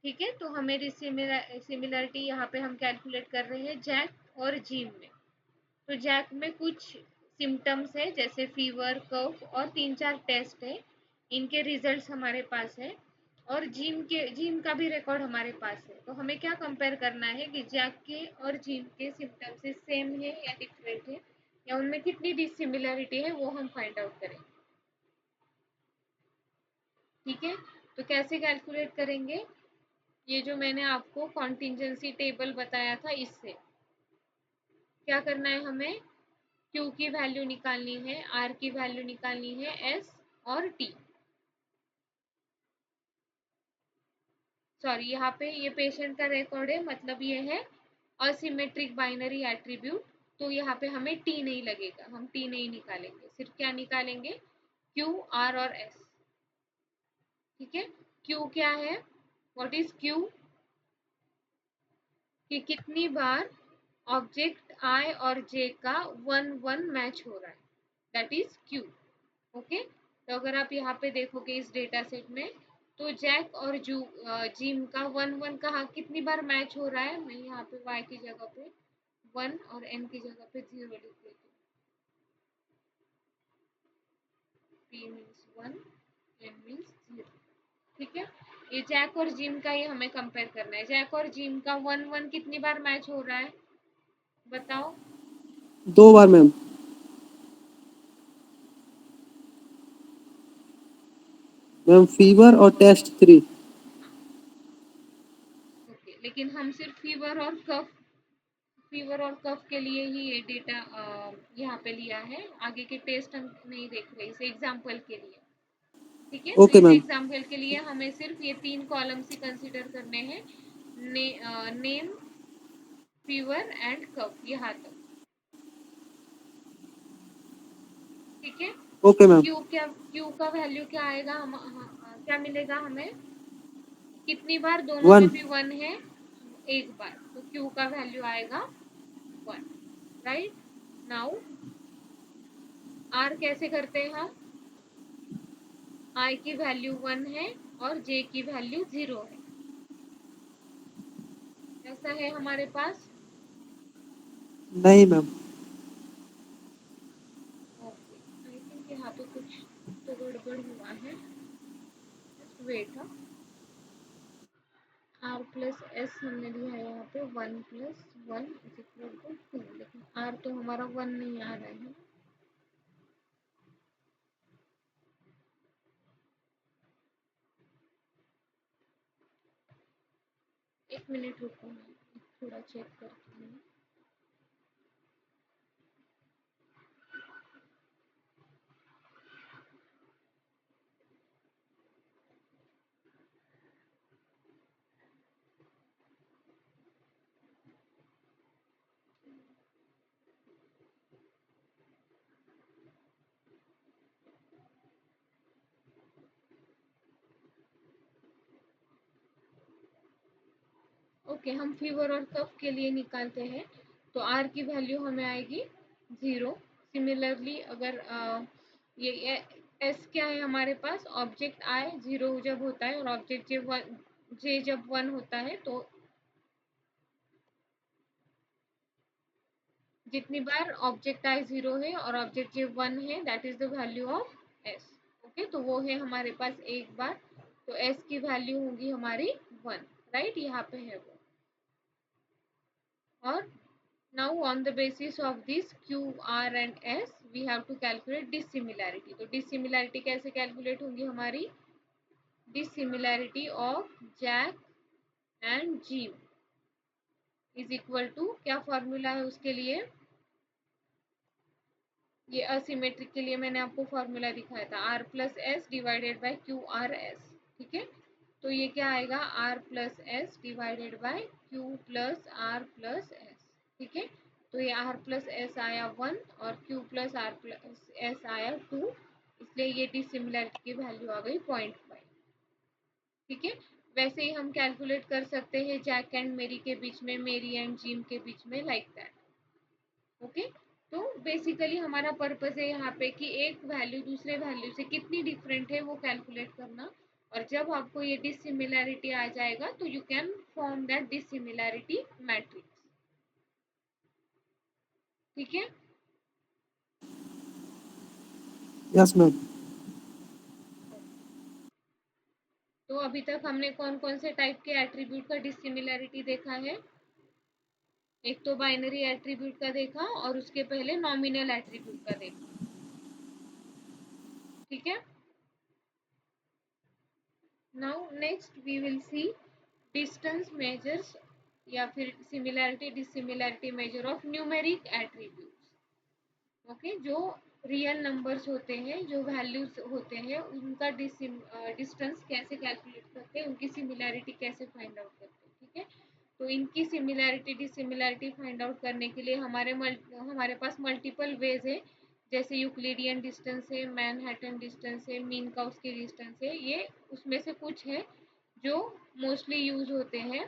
ठीक है, तो हमें डिसिमिलैरिटी यहाँ पे हम कैलकुलेट कर रहे हैं जैक और जीम में। तो जैक में कुछ सिम्टम्स है जैसे फीवर, कफ और 3-4 टेस्ट है, इनके रिजल्ट्स हमारे पास है, और जीम का भी रिकॉर्ड हमारे पास है। तो हमें क्या कंपेयर करना है कि जैक के और जीम के सिम्टम्स सेम है या डिफरेंट है, या उनमें कितनी डिसिमिलैरिटी है, वो हम फाइंड आउट करेंगे। ठीक है, तो कैसे कैलकुलेट करेंगे, ये जो मैंने आपको कॉन्टिजेंसी टेबल बताया था, इससे क्या करना है, हमें Q की वैल्यू निकालनी है, R की वैल्यू निकालनी है, S और T। सॉरी, यहाँ पे ये पेशेंट का रिकॉर्ड है, मतलब ये है असिमेट्रिक बाइनरी एट्रीब्यूट, तो यहाँ पे हमें T नहीं लगेगा, हम T नहीं निकालेंगे, सिर्फ क्या निकालेंगे, Q, R और S। ठीक है, Q क्या है, व्हाट इज Q, कि कितनी बार ऑब्जेक्ट I और J का 1-1 मैच हो रहा है, दैट इज Q। ओके, तो अगर आप यहाँ पे देखोगे इस डेटा सेट में, तो जैक और जिम का 1-1 कहाँ कितनी बार मैच हो रहा है, मैं यहाँ पे y की जगह पे 1 और n की जगह पे 0 लिख देती हूँ। p means 1, n means 0। ठीक है, ये जैक और जिम का ये हमें कंपेयर करना है। जैक और जिम का 1-1 कितनी बार मैच हो रहा है, बताओ। 2 बार मैम। मैम फीवर और टेस्ट 3। ओके, लेकिन हम सिर्फ फीवर और कफ के लिए ही ये डेटा यहाँ पे लिया है, आगे के टेस्ट हम नहीं देख रहे, इसे एग्जाम्पल के लिए। ठीक है, तो ओके इस मैम। एग्जाम्पल के लिए हमें सिर्फ ये 3 कॉलम्स ही कंसीडर करने हैं, नेम, फीवर एंड कफ, यहाँ तक। ठीक है, ओके मैम। क्यू का वैल्यू क्या आएगा, क्या मिलेगा हमें, कितनी बार दोनों 1। में भी 1 है, एक बार, तो क्यू का वैल्यू आएगा 1। राइट, नाउ आर कैसे करते हैं हम, I की वैल्यू 1 है और J की वैल्यू 0 है, ऐसा है हमारे पास। नहीं मैम। ओके, आई थिंक यहाँ पे कुछ तो गड़बड़ हुआ है, वेट। R प्लस एस हमने लिया है यहाँ पे 1 + 1 = 2, लेकिन R तो हमारा 1 नहीं आ रहा है। एक मिनट रुको, मैं थोड़ा चेक करती हूँ। ओके, हम फीवर और कफ के लिए निकालते हैं, तो R की वैल्यू हमें आएगी 0। सिमिलरली अगर ये S क्या है हमारे पास, ऑब्जेक्ट I 0 जब होता है और ऑब्जेक्ट J जब 1 होता है, तो जितनी बार ऑब्जेक्ट I 0 है और ऑब्जेक्ट J 1 है, that is the value of S। Okay, तो वो है हमारे पास एक बार, तो s की वैल्यू होगी हमारी 1, राइट, यहाँ पे है वो। और now on the basis of this q, r and s we have to calculate dissimilarity। तो dissimilarity कैसे कैलकुलेट होगी हमारी? dissimilarity of Jack and Jill is equal to, क्या फॉर्मूला है उसके लिए? ये असिमेट्रिक के लिए मैंने आपको फॉर्मूला दिखाया था, r plus S divided by Q R S. ठीक है, तो ये क्या आएगा? r plus S divided by Q plus R plus S. ठीक है, तो ये r प्लस एस आया 1 और q plus R plus S आया 2, इसलिए ये डिसिमिलरिटी की वैल्यू आ गई 0.5। ठीक है, वैसे ही हम कैलकुलेट कर सकते हैं जैक एंड मेरी के बीच में, मेरी एंड जिम के बीच में, लाइक दैट। ओके, तो बेसिकली हमारा पर्पस है यहाँ पे कि एक वैल्यू दूसरे वैल्यू से कितनी डिफरेंट है वो कैलकुलेट करना, और जब आपको ये डिसिमिलैरिटी आ जाएगा तो you can form that dissimilarity matrix. ठीक है, यस मैम। तो अभी तक हमने कौन कौन से टाइप के एट्रीब्यूट का डिसिमिलैरिटी देखा है? एक तो बाइनरी एट्रीब्यूट का देखा और उसके पहले नॉमिनल एट्रीब्यूट का देखा। ठीक है, now next we will see distance measures या फिर similarity dissimilarity measure of numeric attributes. Okay, जो रियल नंबर्स होते हैं, जो वैल्यूज होते हैं, उनका डिस्टेंस कैसे कैलकुलेट करते हैं, उनकी सिमिलैरिटी कैसे फाइंड आउट करते हैं। ठीक है, तो इनकी सिमिलैरिटी डिसिमिलैरिटी फाइंड आउट करने के लिए हमारे पास मल्टीपल वेज है, जैसे यूक्लिडियन डिस्टेंस है, मैनहट्टन डिस्टेंस है, मीन काउस्की डिस्टेंस है। ये उसमें से कुछ है जो मोस्टली यूज होते हैं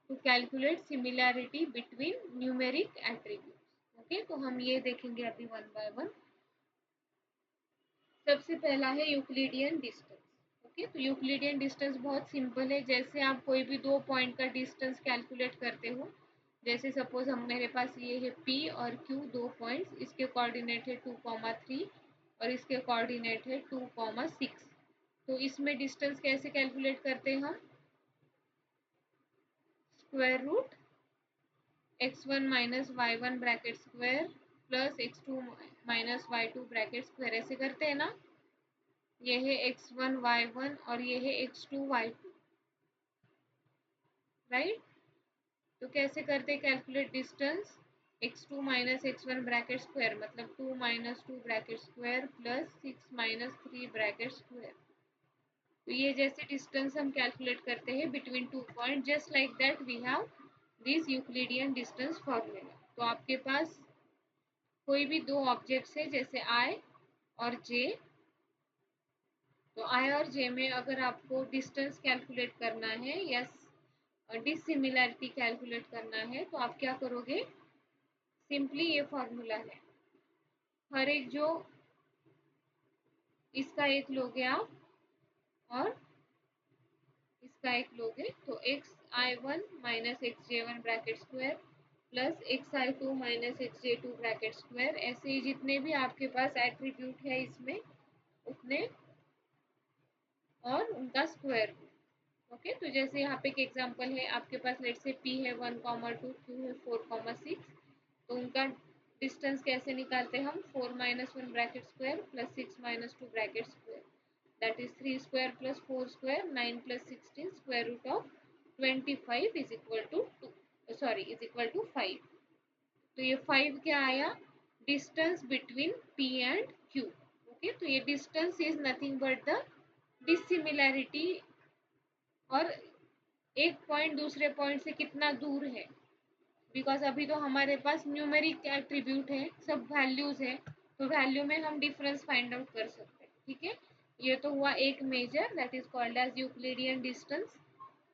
to calculate similarity between numeric attributes. Okay, तो हम ये देखेंगे अभी वन बाय वन। सबसे पहला है यूक्लिडियन डिस्टेंस। ओके, तो यूक्लिडियन डिस्टेंस बहुत सिंपल है, जैसे आप कोई भी दो पॉइंट का डिस्टेंस कैलकुलेट करते हो, जैसे सपोज हम मेरे पास ये है P और Q, दो पॉइंट्स, इसके कोऑर्डिनेट है 2,3 और इसके कोऑर्डिनेट है 2,6। तो इसमें डिस्टेंस कैसे कैलकुलेट करते हैं हम? Square root x1 minus y1 bracket square plus x2 minus y2 bracket square, ऐसे करते हैं ना। ये है x1 y1 और ये है x2 y2, राइट। तो कैसे करते हैं calculate distance? x2 minus x1 bracket square मतलब 2 minus 2 bracket square plus 6 minus 3 bracket square. तो ये जैसे डिस्टेंस हम कैलकुलेट करते हैं between two point, just like that we have this Euclidean distance formula. तो आपके पास कोई भी दो ऑब्जेक्ट्स है, जैसे I और J, तो I और J में अगर आपको डिस्टेंस कैलकुलेट करना है या डिसिमिलैरिटी कैलकुलेट करना है, तो आप क्या करोगे? सिंपली ये फॉर्मूला है, हर एक जो इसका एक लोगे आप और इसका एक लोगे, तो xi1 minus xj1 bracket square plus xi2 minus xj2 bracket square, ऐसे ही जितने भी आपके पास एट्रीब्यूट है इसमें उतने और उनका स्क्वायर रूट। ओके, तो जैसे यहाँ पे एक एग्जांपल है, आपके पास लेट से p है 1,2, q है 4,6, तो उनका डिस्टेंस कैसे निकालते हैं हम? 4 minus 1 bracket square plus 6 minus 2 bracket square, that is 3 square plus 4 square 9 plus 16 square root of 25 is equal to 2, sorry is equal to 5। तो ये 5 क्या आया? Distance between P and Q। Okay, तो ये distance is nothing but the dissimilarity, और एक point दूसरे point से कितना दूर है, बिकॉज अभी तो हमारे पास न्यूमेरिक एट्रीब्यूट है, सब वैल्यूज है, तो वैल्यू में हम डिफरेंस फाइंड आउट कर सकते हैं। ठीक है, ये तो हुआ एक measure, that is called as Euclidean distance.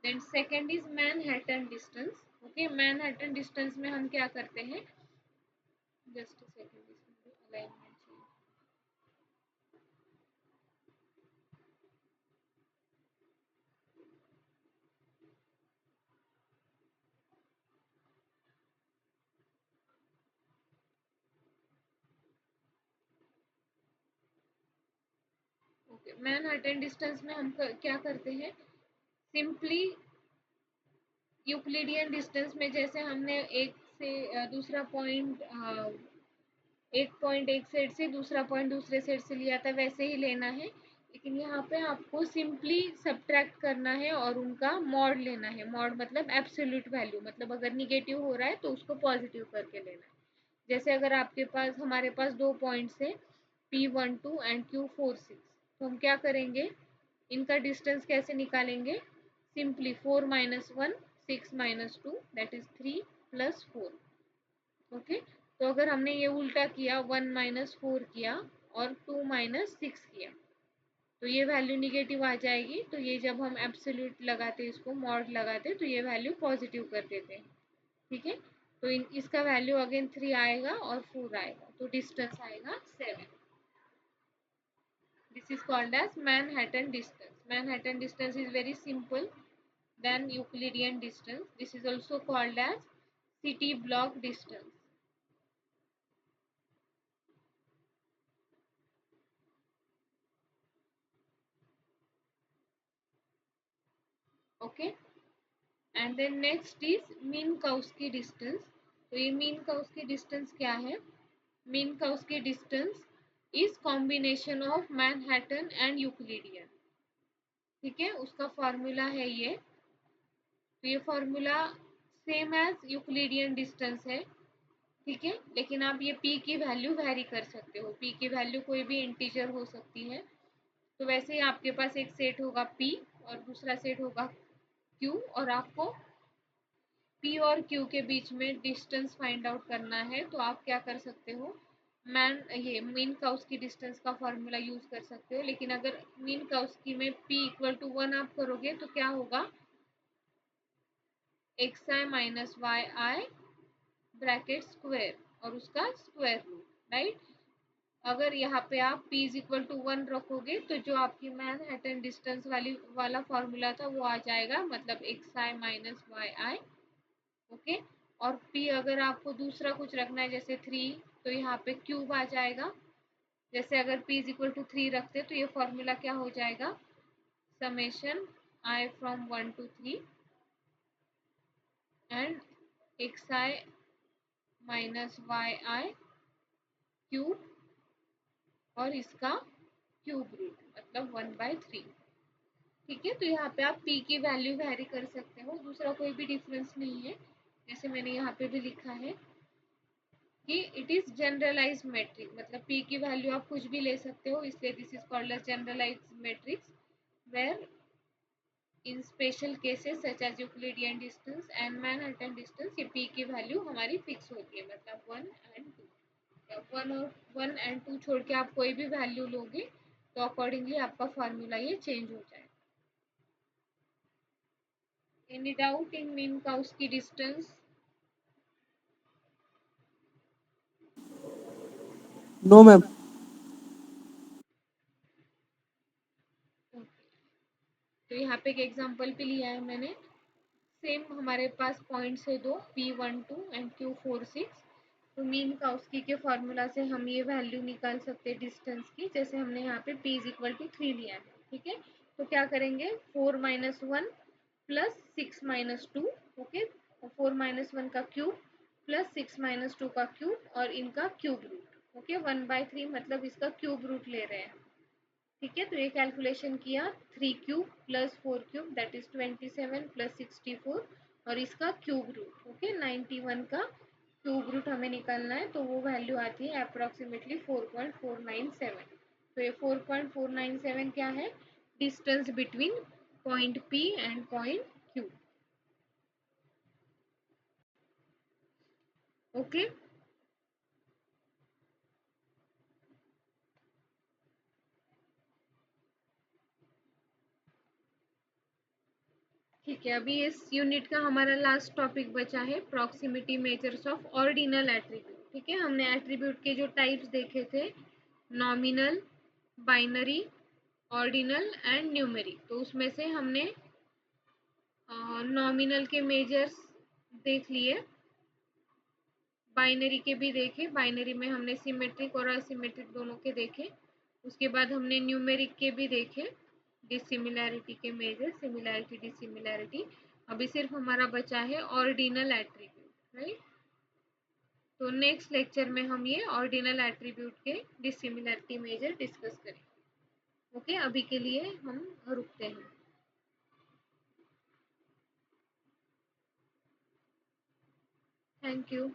Then second is Manhattan distance. Okay, Manhattan distance में हम क्या करते हैं? जस्ट अ सेकंड, इसमें अलाइनमेंट चाहिए। मैनहट्टन डिस्टेंस में हम क्या करते हैं, सिंपली यूक्लिडियन डिस्टेंस में जैसे हमने एक से दूसरा पॉइंट, एक पॉइंट एक सेट से दूसरा पॉइंट दूसरे सेट से लिया था वैसे ही लेना है, लेकिन यहाँ पे आपको सिंपली सब्ट्रैक्ट करना है और उनका मॉड लेना है। मॉड मतलब एब्सोल्यूट वैल्यू, मतलब अगर निगेटिव हो रहा है तो उसको पॉजिटिव करके लेना है। जैसे अगर आपके पास, हमारे पास दो पॉइंट्स है P12 एंड Q46, तो हम क्या करेंगे, इनका डिस्टेंस कैसे निकालेंगे, सिंपली 4 - 1 6 - 2 दैट इज 3 + 4। ओके, तो अगर हमने ये उल्टा किया, 1 - 4 किया और 2 - 6 किया, तो ये वैल्यू निगेटिव आ जाएगी। तो ये जब हम एब्सोल्यूट लगाते, इसको मॉड लगाते, तो ये वैल्यू पॉजिटिव कर देते हैं। ठीक है, तो इसका वैल्यू अगेन 3 आएगा और 4 आएगा, तो डिस्टेंस आएगा 7। This is called as Manhattan distance. Manhattan distance is very simple than Euclidean distance. This is also called as city block distance. Okay, and then next is Minkowski distance. तो ये Minkowski distance क्या है? Minkowski distance is combination of Manhattan and Euclidean. ठीक है, उसका formula है ये, तो ये formula same as Euclidean distance है। ठीक है, लेकिन आप ये p की वैल्यू वेरी कर सकते हो, p की वैल्यू कोई भी इंटीजर हो सकती है। तो वैसे ही आपके पास एक सेट होगा p और दूसरा सेट होगा q, और आपको p और q के बीच में डिस्टेंस फाइंड आउट करना है। तो आप क्या कर सकते हो, ये मिनकाउस्की डिस्टेंस का फॉर्मूला यूज कर सकते हो, लेकिन अगर मिनकाउस्की में p = 1 आप करोगे तो क्या होगा, xi - yi ब्रैकेट स्क्वायर और उसका स्क्वायर रूट, राइट। अगर यहाँ पे आप p = 1 रखोगे तो जो आपकी मैनहट्टन डिस्टेंस वाला फॉर्मूला था वो आ जाएगा, मतलब xi - yi। ओके, और p अगर आपको दूसरा कुछ रखना है जैसे 3, तो यहाँ पे क्यूब आ जाएगा। जैसे अगर p = 3 रखते तो ये फॉर्मूला क्या हो जाएगा, summation I from 1 to 3 and xi - yi cube और इसका क्यूब रूट, मतलब 1/3। ठीक है, तो यहाँ पे आप p की वैल्यू वेरी कर सकते हो, दूसरा कोई भी डिफरेंस नहीं है। जैसे मैंने यहाँ पे भी लिखा है कि इट इज जनरलाइज मैट्रिक्स, मतलब p की वैल्यू आप कुछ भी ले सकते हो, इसलिए this is called as generalize matrix, where in special cases such as Euclidean distance and Manhattan distance, ये p की वैल्यू हमारी फिक्स होती है, मतलब 1 एंड 2। 1 एंड 2 छोड़ के आप कोई भी वैल्यू लोगे तो अकॉर्डिंगली आपका फॉर्मूला ये चेंज हो जाएगा। Any doubt in Minkowski distance? No, ma'am. तो यहाँ पे एक एग्जांपल भी लिया है मैंने। सेम हमारे पास पॉइंट्स है दो, P12 एंड Q46। तो मिनकाउस्की के फॉर्मूला से हम ये वैल्यू निकाल सकते हैं डिस्टेंस की। जैसे हमने यहाँ पे p = 3 लिया है, ठीक है, तो क्या करेंगे, 4 - 1 + 6 - 2। ओके, 4 - 1 का क्यूब प्लस 6 - 2 का क्यूब और इनका क्यूब रूट। ओके, 1/3 मतलब इसका क्यूब रूट ले रहे हैं। ठीक है, तो ये कैलकुलेशन किया, 3 cube plus 4 cube that is 27 + 64 और इसका क्यूब रूट। ओके, 91 का क्यूब रूट हमें निकालना है, तो वो वैल्यू आती है अप्रोक्सीमेटली 4.497। तो ये 4.497 क्या है, distance between point P and point Q। Okay, ठीक है, अभी इस यूनिट का हमारा लास्ट टॉपिक बचा है, proximity measures of ordinal attribute. ठीक है, हमने एट्रीब्यूट के जो टाइप्स देखे थे, nominal, binary, ordinal and numeric. तो उसमें से हमने नॉमिनल के मेजर्स देख लिए, बाइनरी के भी देखे। बाइनरी में हमने सिमेट्रिक और असिमेट्रिक दोनों के देखे। उसके बाद हमने न्यूमेरिक के भी देखे, डिसिमिलैरिटी के मेजर, सिमिलैरिटी, डिसिमिलैरिटी। अभी सिर्फ हमारा बचा है ऑर्डिनल एट्रीब्यूट, राइट। तो नेक्स्ट लेक्चर में हम ये ऑर्डिनल एट्रीब्यूट के डिसिमिलैरिटी मेजर डिस्कस करेंगे। ओके, अभी के लिए हम रुकते हैं। Thank you.